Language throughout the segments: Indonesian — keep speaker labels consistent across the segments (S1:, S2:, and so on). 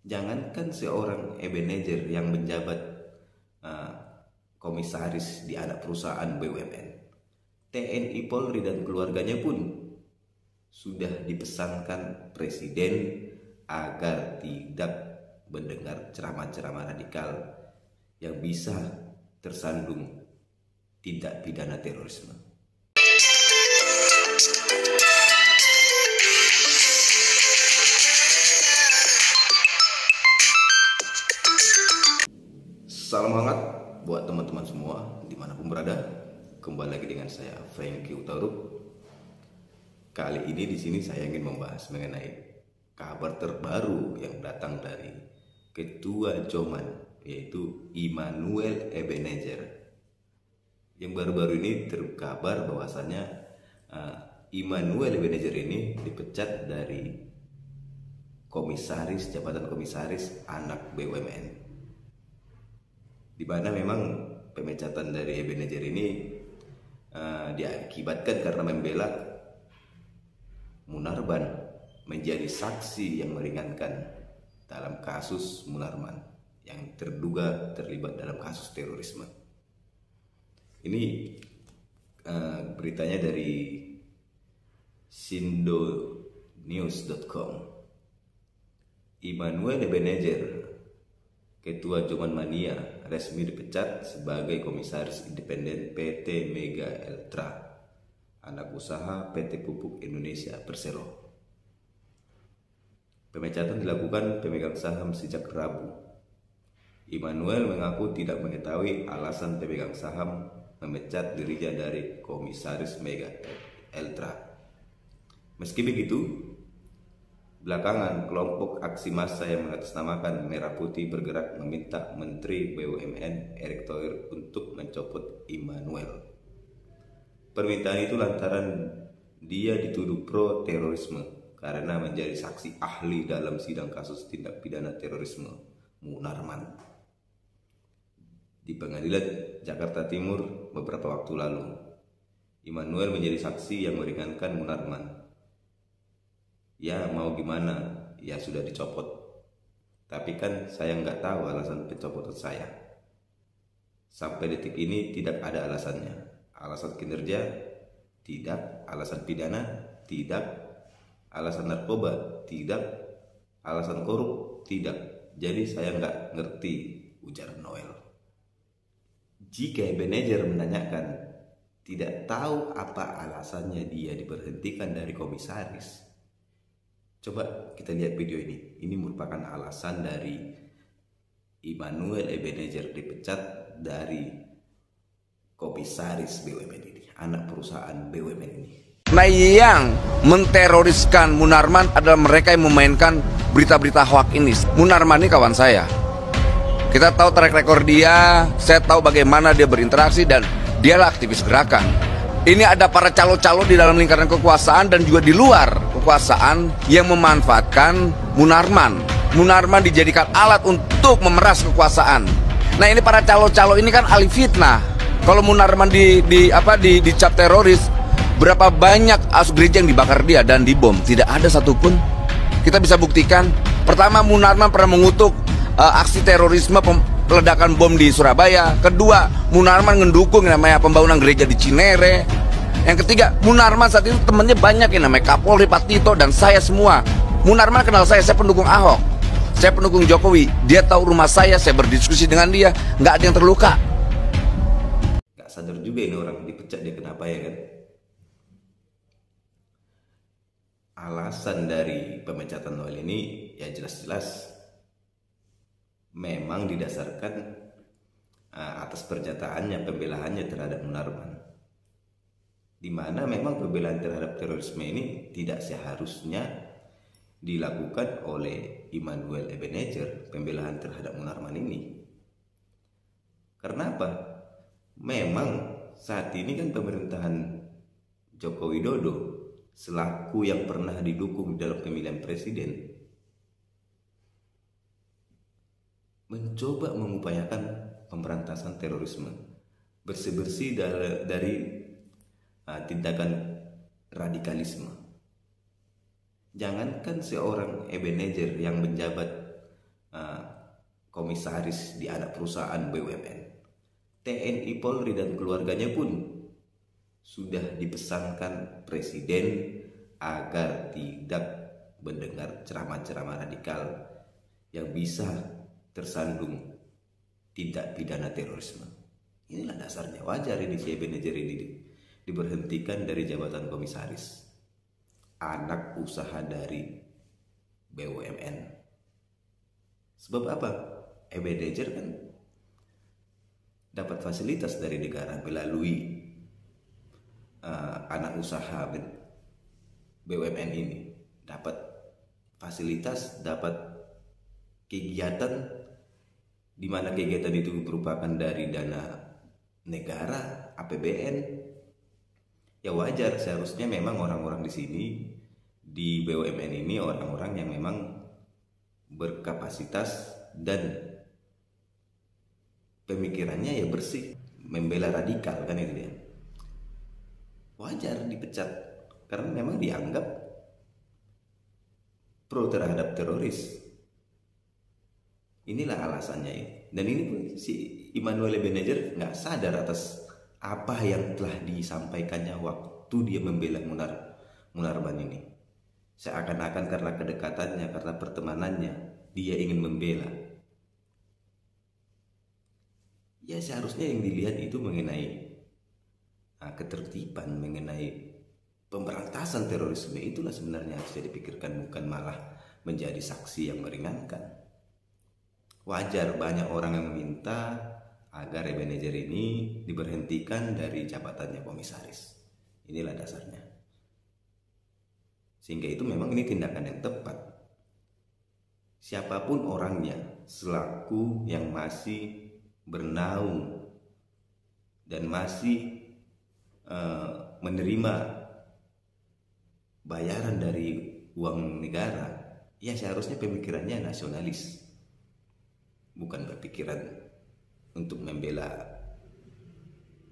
S1: Jangankan seorang Ebenezer yang menjabat komisaris di anak perusahaan BUMN, TNI Polri dan keluarganya pun sudah dipesankan Presiden agar tidak mendengar ceramah-ceramah radikal yang bisa tersandung tindak pidana terorisme. Salam hangat buat teman-teman semua dimanapun berada. Kembali lagi dengan saya Franky Utauruk. Kali ini di sini saya ingin membahas mengenai kabar terbaru yang datang dari Ketua Joman, yaitu Immanuel Ebenezer. Yang baru-baru ini terkabar bahwasannya Immanuel Ebenezer ini dipecat dari jabatan komisaris anak BUMN. Di mana memang pemecatan dari Ebenezer ini diakibatkan karena membela Munarman menjadi saksi yang meringankan dalam kasus Munarman yang terduga terlibat dalam kasus terorisme. Ini beritanya dari sindonews.com. Immanuel Ebenezer, Ketua Joman Mania, resmi dipecat sebagai komisaris independen PT Mega Eltra, anak usaha PT Pupuk Indonesia Persero. Pemecatan dilakukan pemegang saham sejak Rabu. Immanuel mengaku tidak mengetahui alasan pemegang saham memecat dirinya dari komisaris Mega Eltra. Meski begitu, belakangan kelompok aksi massa yang mengatasnamakan Merah Putih bergerak meminta Menteri BUMN Erick Thohir untuk mencopot Immanuel. Permintaan itu lantaran dia dituduh pro terorisme karena menjadi saksi ahli dalam sidang kasus tindak pidana terorisme Munarman di Pengadilan Jakarta Timur beberapa waktu lalu. Immanuel menjadi saksi yang meringankan Munarman. Ya mau gimana, ya sudah dicopot. Tapi kan saya nggak tahu alasan pencopotan saya. Sampai detik ini tidak ada alasannya. Alasan kinerja? Tidak. Alasan pidana? Tidak. Alasan narkoba? Tidak. Alasan korup? Tidak. Jadi saya nggak ngerti, ujar Noel. Jika Ebenezer menanyakan tidak tahu apa alasannya dia diberhentikan dari komisaris, coba kita lihat video ini. Ini merupakan alasan dari Immanuel Ebenezer dipecat dari komisaris BUMN ini, anak perusahaan BUMN ini.
S2: Nah, yang menteroriskan Munarman adalah mereka yang memainkan berita-berita hoak ini. Munarman ini kawan saya. Kita tahu track record dia, saya tahu bagaimana dia berinteraksi dan dialah aktivis gerakan. Ini ada para calo-calo di dalam lingkaran kekuasaan dan juga di luar kekuasaan yang memanfaatkan Munarman. Munarman dijadikan alat untuk memeras kekuasaan. Nah, ini para calo-calo ini kan ahli fitnah. Kalau Munarman dicap teroris, berapa banyak gereja yang dibakar dia dan dibom? Tidak ada satupun. Kita bisa buktikan. Pertama, Munarman pernah mengutuk aksi terorisme peledakan bom di Surabaya. Kedua, Munarman mendukung namanya pembangunan gereja di Cinere. Yang ketiga, Munarman saat itu temannya banyak yang namanya Kapolri, Pak Tito, dan saya semua. Munarman kenal saya pendukung Ahok, saya pendukung Jokowi. Dia tahu rumah saya berdiskusi dengan dia, nggak ada yang terluka.
S1: Nggak sadar juga ini orang dipecat dia kenapa ya kan? Alasan dari pemecatan Noel ini ya jelas-jelas memang didasarkan atas pernyataannya, pembelaannya terhadap Munarman, di mana memang pembelaan terhadap terorisme ini tidak seharusnya dilakukan oleh Immanuel Ebenezer, pembelaan terhadap Munarman ini. Karena apa? Memang saat ini kan pemerintahan Joko Widodo selaku yang pernah didukung dalam pemilihan presiden mencoba mengupayakan pemberantasan terorisme, bersih-bersih dari tindakan radikalisme. Jangankan seorang Ebenezer yang menjabat komisaris di anak perusahaan BUMN. TNI Polri dan keluarganya pun sudah dipesankan Presiden agar tidak mendengar ceramah-ceramah radikal yang bisa tersandung tindak pidana terorisme. Inilah dasarnya wajar ini si manajer ini diberhentikan dari jabatan komisaris anak usaha dari BUMN. Sebab apa? Manajer kan dapat fasilitas dari negara melalui anak usaha BUMN ini, dapat fasilitas, dapat kegiatan di mana kegiatan itu merupakan dari dana negara, APBN. Ya wajar, seharusnya memang orang-orang di sini di BUMN ini orang-orang yang memang berkapasitas dan pemikirannya ya bersih, membela radikal kan itu dia. Wajar dipecat karena memang dianggap pro terhadap teroris. Inilah alasannya ya. Dan ini pun si Immanuel Ebenezer nggak sadar atas apa yang telah disampaikannya waktu dia membela Munarman ini. Seakan-akan karena kedekatannya, karena pertemanannya, dia ingin membela. Ya seharusnya yang dilihat itu mengenai ketertiban, mengenai pemberantasan terorisme. Itulah sebenarnya harus dipikirkan, bukan malah menjadi saksi yang meringankan. Wajar banyak orang yang meminta agar manajer ini diberhentikan dari jabatannya komisaris. Inilah dasarnya. Sehingga itu memang ini tindakan yang tepat. Siapapun orangnya, selaku yang masih bernaung dan masih menerima bayaran dari uang negara, ya seharusnya pemikirannya nasionalis, bukan berpikiran untuk membela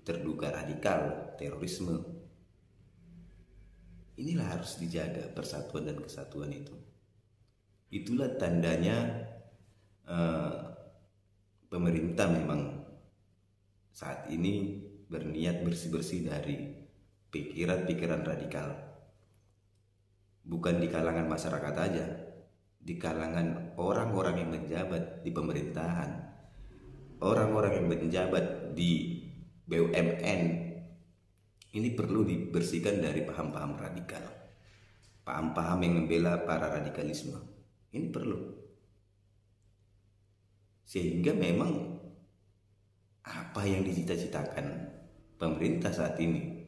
S1: terduga radikal terorisme. Inilah harus dijaga persatuan dan kesatuan itu. Itulah tandanya pemerintah memang saat ini berniat bersih-bersih dari pikiran-pikiran radikal. Bukan di kalangan masyarakat aja, di kalangan orang-orang yang menjabat di pemerintahan, orang-orang yang menjabat di BUMN. Ini perlu dibersihkan dari paham-paham radikal, paham-paham yang membela para radikalisme. Ini perlu, sehingga memang apa yang dicita-citakan pemerintah saat ini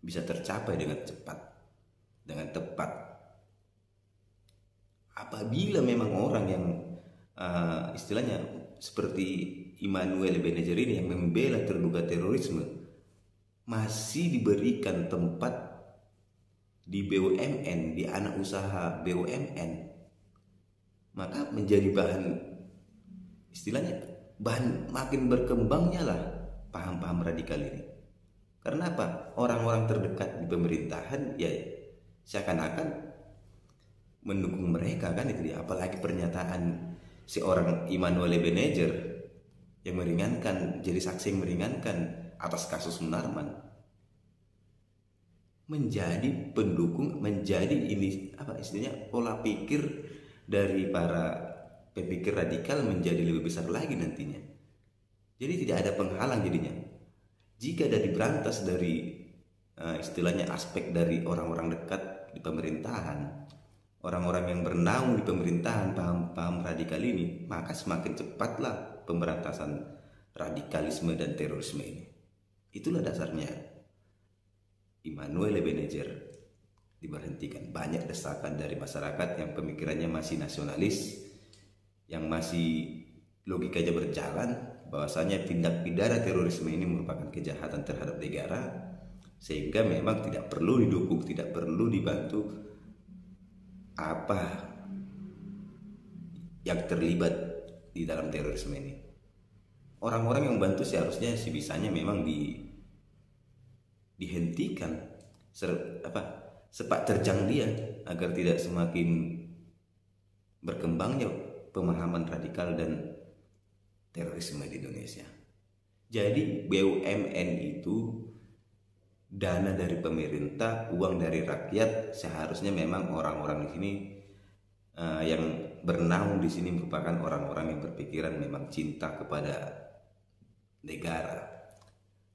S1: bisa tercapai dengan cepat, dengan tepat. Apabila memang orang yang istilahnya seperti Immanuel Ebenezer ini yang membela terduga terorisme masih diberikan tempat di BUMN, di anak usaha BUMN, maka menjadi bahan, istilahnya bahan makin berkembangnya lah paham-paham radikal ini. Karena apa? Orang-orang terdekat di pemerintahan ya seakan-akan mendukung mereka kan itu dia. Apalagi pernyataan seorang Immanuel Ebenezer yang meringankan, jadi saksi yang meringankan atas kasus Munarman, menjadi pendukung, menjadi ini apa istilahnya, pola pikir dari para pemikir radikal menjadi lebih besar lagi nantinya. Jadi tidak ada penghalang jadinya. Jika ada diberantas dari istilahnya aspek dari orang-orang dekat di pemerintahan, orang-orang yang bernaung di pemerintahan, paham-paham radikal ini, maka semakin cepatlah pemberantasan radikalisme dan terorisme ini. Itulah dasarnya Immanuel Ebenezer diberhentikan. Banyak desakan dari masyarakat yang pemikirannya masih nasionalis, yang masih logikanya berjalan, bahwasanya tindak pidana terorisme ini merupakan kejahatan terhadap negara, sehingga memang tidak perlu didukung, tidak perlu dibantu apa yang terlibat di dalam terorisme ini. Orang-orang yang membantu seharusnya sebisanya memang dihentikan sepak terjang dia, agar tidak semakin berkembangnya pemahaman radikal dan terorisme di Indonesia. Jadi BUMN itu dana dari pemerintah, uang dari rakyat. Seharusnya memang orang-orang di sini yang bernaung di sini merupakan orang-orang yang berpikiran memang cinta kepada negara,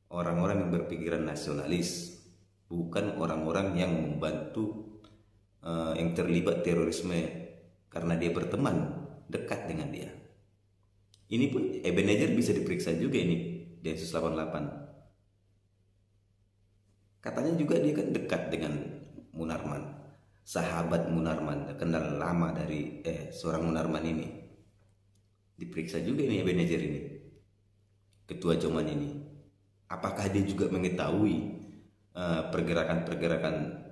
S1: orang-orang yang berpikiran nasionalis, bukan orang-orang yang membantu yang terlibat terorisme karena dia berteman dekat dengan dia. Ini pun Ebenezer bisa diperiksa juga ini Densus 88. Katanya juga dia kan dekat dengan Munarman, sahabat Munarman, kenal lama dari seorang Munarman ini. Diperiksa juga ini Ebenezer ini, ketua Joman ini. Apakah dia juga mengetahui pergerakan-pergerakan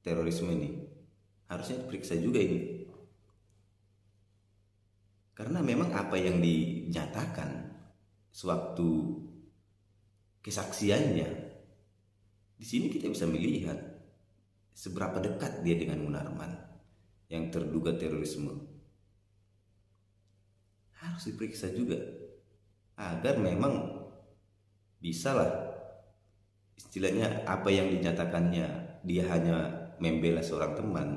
S1: terorisme ini? Harusnya diperiksa juga ini. Karena memang apa yang dinyatakan sewaktu kesaksiannya, di sini kita bisa melihat seberapa dekat dia dengan Munarman yang terduga terorisme. Harus diperiksa juga agar memang bisalah istilahnya apa yang dinyatakannya dia hanya membela seorang teman.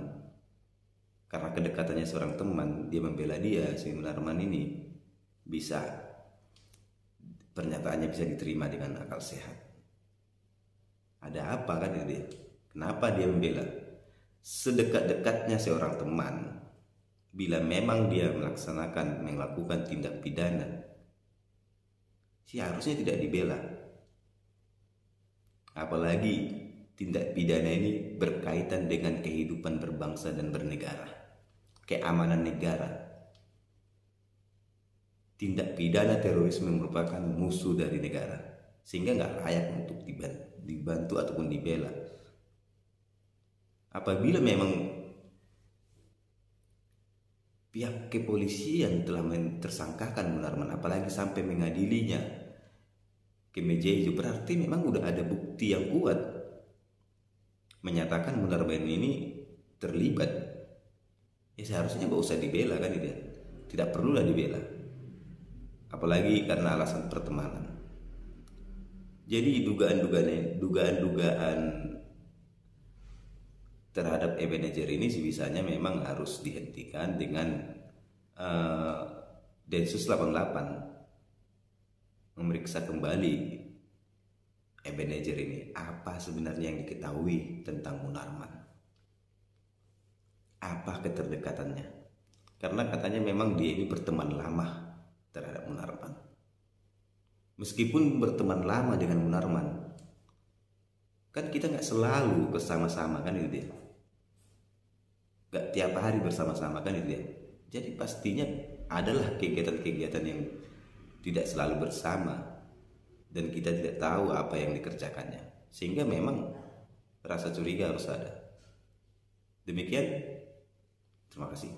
S1: Karena kedekatannya seorang teman, dia membela dia, si Munarman ini, bisa pernyataannya bisa diterima dengan akal sehat. Ada apa kan dia? Kenapa dia membela? Sedekat-dekatnya seorang teman, bila memang dia melakukan tindak pidana, seharusnya tidak dibela. Apalagi tindak pidana ini berkaitan dengan kehidupan berbangsa dan bernegara, keamanan negara. Tindak pidana terorisme merupakan musuh dari negara, sehingga nggak layak untuk dibantu ataupun dibela. Apabila memang pihak kepolisian telah tersangkakan Munarman, apalagi sampai mengadilinya ke meja hijau, berarti memang udah ada bukti yang kuat menyatakan Munarman ini terlibat. Ya seharusnya nggak usah dibela kan, tidak perlulah dibela, apalagi karena alasan pertemanan. Jadi dugaan-dugaan terhadap Ebenezer ini sebisanya memang harus dihentikan dengan Densus 88 memeriksa kembali Ebenezer ini, apa sebenarnya yang diketahui tentang Munarman, apa keterdekatannya. Karena katanya memang dia ini berteman lama terhadap Munarman. Meskipun berteman lama dengan Munarman, kan kita nggak selalu bersama-sama kan itu dia, nggak tiap hari bersama-sama kan itu dia. Jadi pastinya adalah kegiatan-kegiatan yang tidak selalu bersama, dan kita tidak tahu apa yang dikerjakannya, sehingga memang rasa curiga harus ada. Demikian, terima kasih.